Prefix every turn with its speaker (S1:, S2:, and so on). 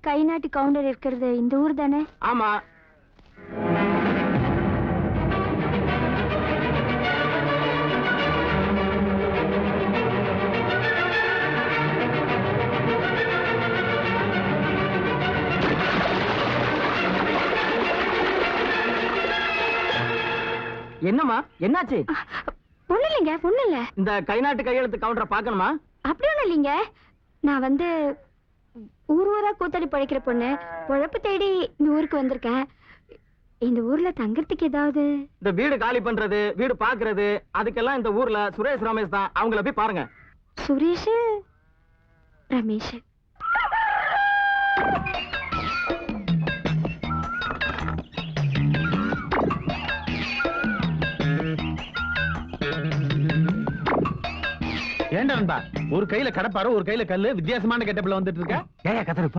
S1: கை நாட்டு கவுண்டர் இருக்கிறது இந்த ஊர் தானே?
S2: ஆமா. என்னம்மா என்னாச்சு?
S1: ஒண்ணு இல்லைங்க, ஒண்ணு இல்ல.
S2: இந்த கை நாட்டு கையெழுத்து கவுண்டரை பார்க்கணுமா?
S1: அப்படி ஒண்ணும் இல்லைங்க. நான் வந்து ஊர் ஊரா கூத்தாடி பழைக்கிற பொண்ணு. பொழப்பு தேடி இந்த ஊருக்கு வந்திருக்கேன். இந்த ஊர்ல தங்கறதுக்கு ஏதாவது?
S2: இந்த வீடு காலி பண்றது, வீடு பாக்குறது, அதுக்கெல்லாம் இந்த ஊர்ல சுரேஷ் ரமேஷ் தான். அவங்கள போய் பாருங்க.
S1: சுரேஷ் ரமேஷ்.
S3: ஏண்டா நண்பா, ஒரு கையில கடப்பாரு ஒரு கையில கல்லு, வித்தியாசமான கெட்டப்ல வந்துட்டு இருக்க.
S2: ஏன் கத்தரு?